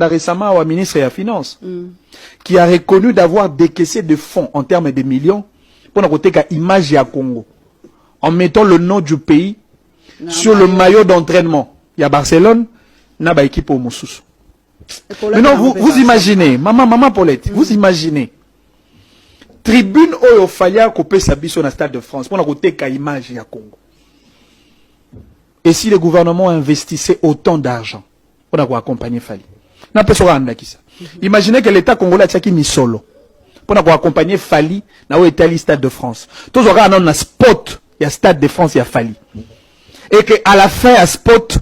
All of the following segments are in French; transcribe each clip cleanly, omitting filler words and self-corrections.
récemment au ministre des Finances, qui a reconnu d'avoir décaissé des fonds en termes de millions pour côté image à Congo, en mettant le nom du pays sur le maillot d'entraînement. Il y a Barcelone, il y a équipe au Moussous. Maintenant, vous imaginez, maman Paulette, vous imaginez, tribune au Faya Kopé Sabiso dans le Stade de France, pour côté image à Congo. Et si le gouvernement investissait autant d'argent pour accompagner Fali? Imaginez que l'État congolais a mis solo pour accompagner Fali dans le Stade de France. Tous aura un spot, il y a Stade de France, il y a Fali. Et qu'à la fin, à spot,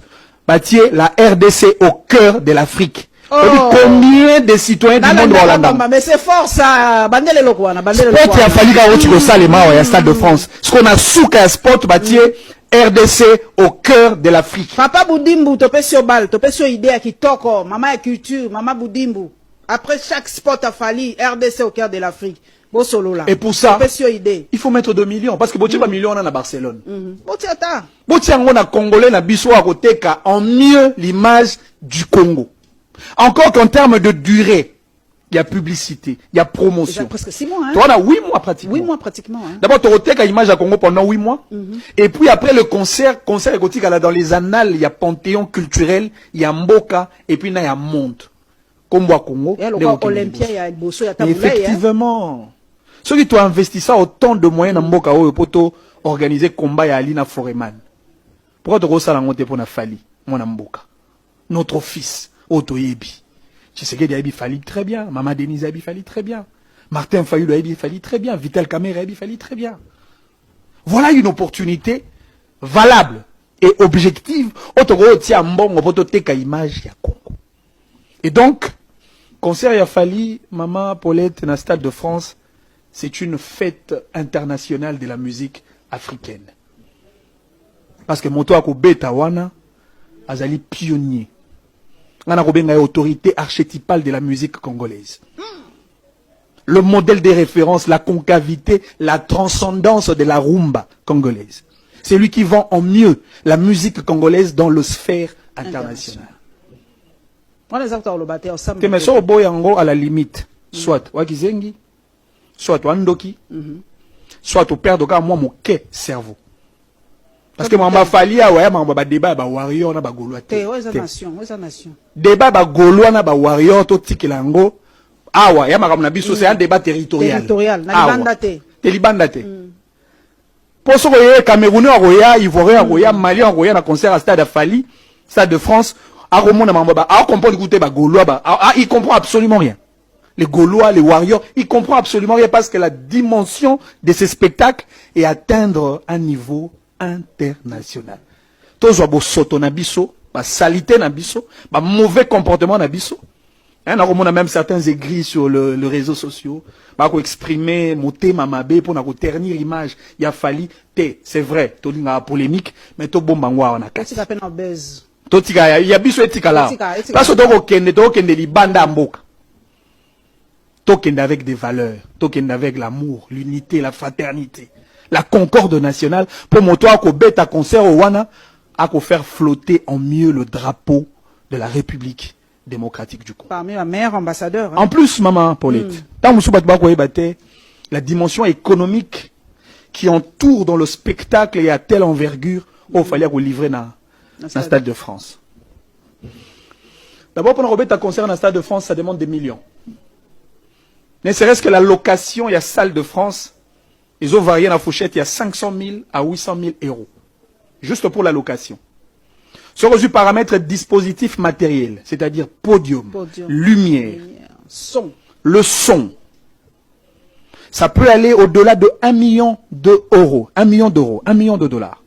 bâtir la RDC au cœur de l'Afrique. Combien de citoyens du monde vont mais c'est fort ça. Bandele Lokwana. Spot, il y a Fali quand tu le Salema, il y a Stade de France. Ce qu'on a sous qu'à spot, bâtir RDC au cœur de l'Afrique. Papa Boudimbu, topé sur balle, topé sur idée qui toko, maman et culture, maman Boudimbu. Après chaque spot a fallu RDC au cœur de l'Afrique. Bon solo là. Et pour ça, il faut mettre 2 millions. Parce que Botia pas millions à Barcelone. Botia on a Congolais na biso à côté en mieux l'image du Congo. Encore qu'en termes de durée, il y a publicité, il y a promotion. Presque 6 mois. Hein? Toi, on a 8 mois pratiquement. 8 mois pratiquement. Hein? D'abord, tu as l'image à Congo pendant 8 mois. Et puis après le concert égotique, dans les annales, il y a Panthéon culturel, il y a Mboka, et puis il y a Monde. Comme à Congo. Et le Olympia, il y a Bosso, il y a Taboulaye. Effectivement. Ceux qui ont investi ça autant de moyens dans Mboka, pour organiser combat à Alina Foreman. Pourquoi tu as ça pour na Fali, mon Mboka? Notre fils, Otoyebi. Tu sais qu'il y a Fali très bien. Maman Denise a Fali très bien. Martin Fayou a Fali très bien. Vital Kamer a Fali très bien. Voilà une opportunité valable et objective. Et donc, concert a Fali, Maman Paulette, dans le Stade de France, c'est une fête internationale de la musique africaine. Parce que Moto Akobe Tawana, Azali pionnier. On a une autorité archétypale de la musique congolaise. Le modèle des références, la concavité, la transcendance de la rumba congolaise. C'est lui qui vend en mieux la musique congolaise dans le sphère internationale. On les acteurs le batteur ensemble. Mais ça au boyango à la limite, soit Wakizengi, soit Wandoki, soit au père de moi mon quai cerveau. Parce que moi fali ouais ma débat ba warrior na ba golois te. nation. Débat ba golois na ba warrior to tikilango. Ah ouais, ya makamna biso c'est un débat territorial. Na libanda te. Te libanda te. Pour ce que Camerounais roya, Ivoirien roya, Malien roya na concert à Stade Fali, Stade de France, a romona mamba a comprendre écouter ba golois ba il comprend absolument rien. Les Gaulois, les Warriors, ils comprennent absolument rien parce que la dimension de ces spectacles est atteindre un niveau international. Tous les soto nabiso, la salité nabiso, le mauvais comportement nabiso. On a même certains aigris sur le réseau social. Pour exprimer mon thème mabé pour ternir l'image. Il a fallu, c'est vrai, tu as une polémique, mais tu as bon mangwa on a cassé. Ça s'appelle un buzz. Il y a biso etika là. Parce que tu as des banda mboka. Token avec des valeurs, token avec l'amour, l'unité, la fraternité, la concorde nationale, pour montrer qu'au bêta concert au Wana, à faire flotter en mieux le drapeau de la République démocratique du Congo. Parmi la meilleure ambassadeur. Hein. En plus, maman Paulette, la dimension économique qui entoure dans le spectacle et à telle envergure, il fallait livrer dans le Stade de France. D'abord, pour un concert dans le Stade de France, ça demande des millions. Ne serait-ce que la location, il y a salle de France, ils ont varié dans la fourchette, il y a 500 000 à 800 000 euros. Juste pour la location. Sur le paramètre dispositif matériel, c'est-à-dire podium, lumière, son. Le son. Ça peut aller au-delà de 1 million d'euros. 1 million d'euros, 1 million de dollars.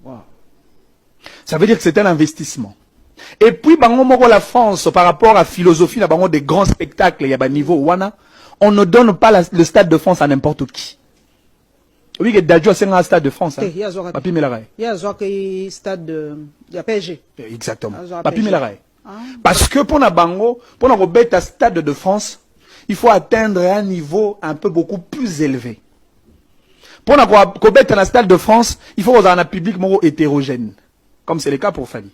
Wow. Ça veut dire que c'est un investissement. Et puis, la France, par rapport à la philosophie, des grands spectacles, il y a un niveau Wana, on ne donne pas le Stade de France à n'importe qui. Oui, que Dadjo c'est un Stade de France. Papi Melaray. Il y a un stade de PSG. Exactement. Papi Melaray. Parce que pour un Stade de France, il faut atteindre un niveau un peu beaucoup plus élevé. Pour un Stade de France, il faut avoir un public hétérogène. Comme c'est le cas pour Fali.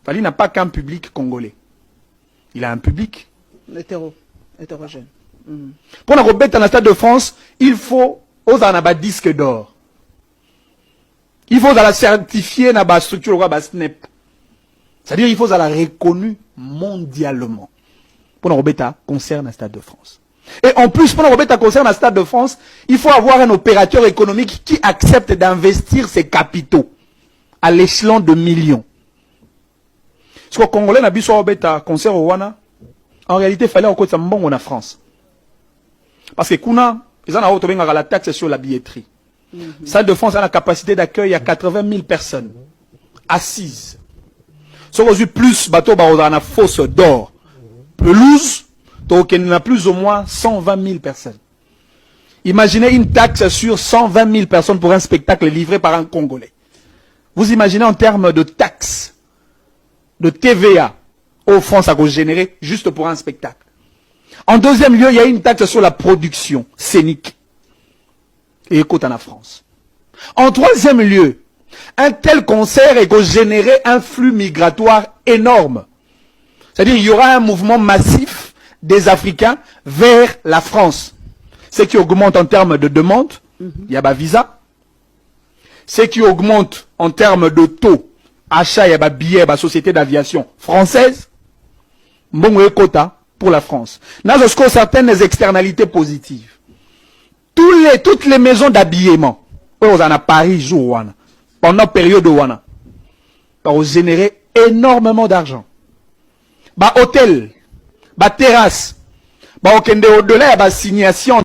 Fali n'a pas qu'un public congolais. il a un public. Hétérogène. Pour la rebête dans le Stade de France, il faut aux anaba disque d'or. Il faut la certifier dans la structure de SNEP. C'est-à-dire il faut la reconnue mondialement. Pour la rebête concerne le Stade de France. Et en plus, pour la rebête concerne le Stade de France, il faut avoir un opérateur économique qui accepte d'investir ses capitaux à l'échelon de millions. Parce que Congolais n'a pas rebête concert au Wana. En réalité, il fallait encore ça bon en France. Parce que Kuna, ils ont la taxe sur la billetterie. Salle de France a la capacité d'accueil à 80 000 personnes assises. Si on a plus bateau dans la fosse d'or, pelouse, donc il y a plus ou moins 120 000 personnes. Imaginez une taxe sur 120 000 personnes pour un spectacle livré par un Congolais. Vous imaginez en termes de taxes, de TVA, au France à générer juste pour un spectacle. En deuxième lieu, il y a une taxe sur la production scénique. Et écoute en France. En troisième lieu, un tel concert est générer un flux migratoire énorme. C'est-à-dire qu'il y aura un mouvement massif des Africains vers la France. Ce qui augmente en termes de demande, il y a un visa. Ce qui augmente en termes de taux, achat, il y a un billet, la société d'aviation française. Bon, quota pour la France. Nous avons certaines externalités positives. Toutes les maisons d'habillement, on a Paris, jour, pendant la période de Wana, ont généré énormément d'argent. Hôtel, terrasse, au-delà, il y a assignation